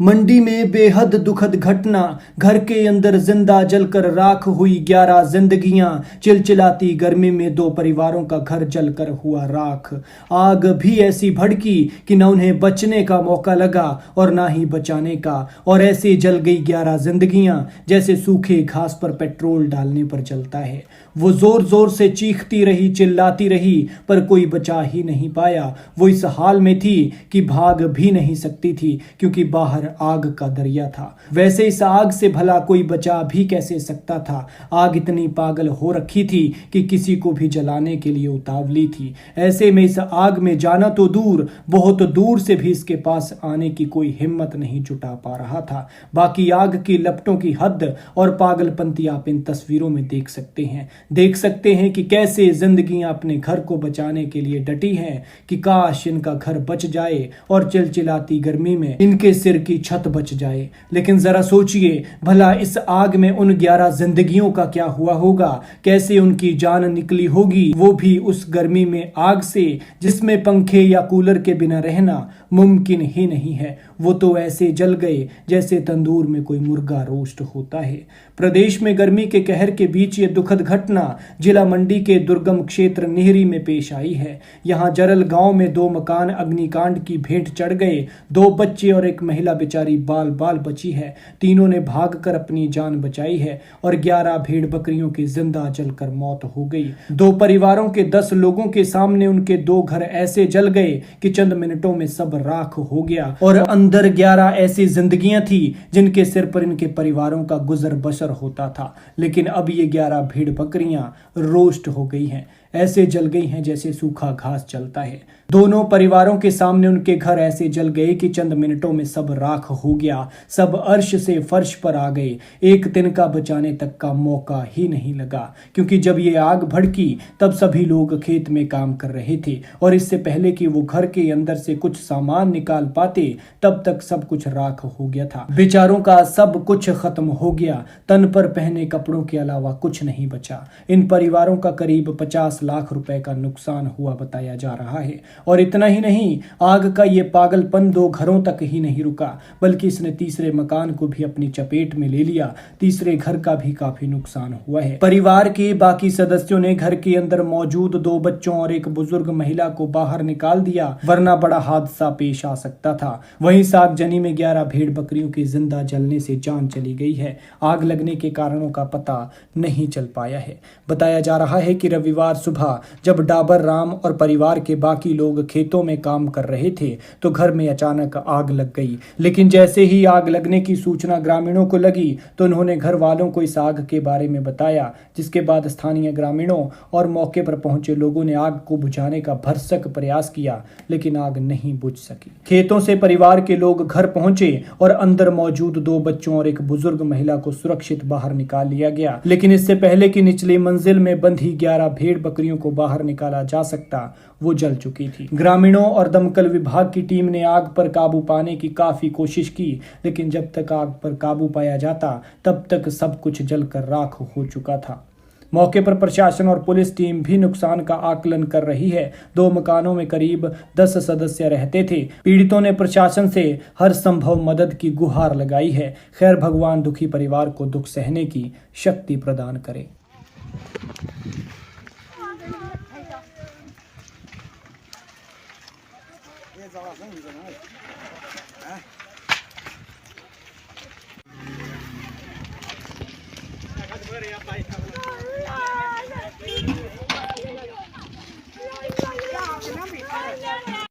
मंडी में बेहद दुखद घटना, घर के अंदर जिंदा जलकर राख हुई 11 जिंदगियां। चिलचिलाती गर्मी में 2 परिवारों का घर जलकर हुआ राख। आग भी ऐसी भड़की कि न उन्हें बचने का मौका लगा और ना ही बचाने का, और ऐसे जल गई 11 जिंदगियां जैसे सूखे घास पर पेट्रोल डालने पर जलता है। वो जोर जोर से चीखती रही, चिल्लाती रही, पर कोई बचा ही नहीं पाया। वो इस हाल में थी कि भाग भी नहीं सकती थी, क्योंकि बाहर आग का दरिया था। वैसे इस आग से भला कोई बचा भी कैसे सकता था। आग इतनी पागल हो रखी थी कि किसी को भी जलाने के लिए उतावली थी। ऐसे में इस आग में जाना तो दूर, बहुत दूर से भी इसके पास आने की कोई हिम्मत नहीं जुटा पा रहा था। बाकी आग की लपटों की हद और पागलपंती आप इन तस्वीरों में देख सकते हैं कि कैसे जिंदगियां अपने घर को बचाने के लिए डटी हैं कि काश इनका घर बच जाए और चिलचिलाती गर्मी में इनके सिर की छत बच जाए। लेकिन जरा सोचिए, भला इस आग में उन 11 जिंदगियों का क्या हुआ होगा, कैसे उनकी जान निकली होगी, वो भी उस गर्मी में आग से जिसमें पंखे या कूलर के बिना रहना मुमकिन ही नहीं है। वो तो ऐसे जल गए जैसे तंदूर में कोई मुर्गा रोस्ट होता है। प्रदेश में गर्मी के कहर के बीच ये दुखद घटना जिला मंडी के दुर्गम क्षेत्र निहरी में पेश आई है। यहाँ जरल गांव में 2 मकान अग्निकांड की भेंट चढ़ गए। 2 बच्चे और एक महिला बेचारी बाल बाल बची है। तीनों ने भागकर अपनी जान बचाई है और 11 भेड़ बकरियों की जिंदा जलकर मौत हो गई। 2 परिवारों के 10 लोगों के सामने उनके 2 घर ऐसे जल गए कि चंद मिनटों में सब राख हो गया, और अंदर 11 ऐसी जिंदगियां थी जिनके सिर पर इनके परिवारों का गुजर बसर होता था। लेकिन अब ये 11 भेड़ बकरियां रोस्ट हो गई हैं, ऐसे जल गई हैं जैसे सूखा घास जलता है। दोनों परिवारों के सामने उनके घर ऐसे जल गए कि चंद मिनटों में सब राख हो गया। सब अर्श से फर्श पर आ गए। एक तिनका बचाने तक का मौका ही नहीं लगा, क्योंकि जब ये आग भड़की तब सभी लोग खेत में काम कर रहे थे, और इससे पहले कि वो घर के अंदर से कुछ सामान निकाल पाते तब तक सब कुछ राख हो गया था। बेचारों का सब कुछ खत्म हो गया। तन पर पहने कपड़ों के अलावा कुछ नहीं बचा। इन परिवारों का करीब 50 लाख रुपए का नुकसान हुआ बताया जा रहा है। और इतना ही नहीं, आग का ये पागलपन 2 घरों तक ही नहीं रुका, बल्कि इसने तीसरे मकान को भी अपनी चपेट में ले लिया। तीसरे घर का भी काफी नुकसान हुआ है। परिवार के बाकी सदस्यों ने घर के अंदर मौजूद 2 बच्चों और एक बुजुर्ग महिला को बाहर निकाल दिया, वरना बड़ा हादसा पेश आ सकता था। वहीं सागजनी में 11 भेड़ बकरियों की जिंदा जलने से जान चली गई है। आग लगने के कारणों का पता नहीं चल पाया है। बताया जा रहा है कि रविवार सुबह जब डाबर राम और परिवार के बाकी लोग खेतों में काम कर रहे थे तो घर में अचानक आग लग गई। लेकिन जैसे ही आग लगने की सूचना ग्रामीणों को लगी तो उन्होंने घर वालों को इस आग के बारे में बताया, जिसके बाद स्थानीय ग्रामीणों और मौके पर पहुंचे लोगों ने आग को बुझाने का भरसक प्रयास किया, लेकिन आग नहीं बुझ सकी। खेतों से परिवार के लोग घर पहुंचे और अंदर मौजूद 2 बच्चों और एक बुजुर्ग महिला को सुरक्षित बाहर निकाल लिया गया। लेकिन इससे पहले कि निचली मंजिल में बंधी 11 भेड़ बकरियों को बाहर निकाला जा सकता, वो जल चुकी थी। ग्रामीणों और दमकल विभाग की टीम ने आग पर काबू पाने की काफी कोशिश की, लेकिन जब तक आग पर काबू पाया जाता तब तक सब कुछ जलकर राख हो चुका था। मौके पर प्रशासन और पुलिस टीम भी नुकसान का आकलन कर रही है। 2 मकानों में करीब 10 सदस्य रहते थे। पीड़ितों ने प्रशासन से हर संभव मदद की गुहार लगाई है। खैर, भगवान दुखी परिवार को दुख सहने की शक्ति प्रदान करे।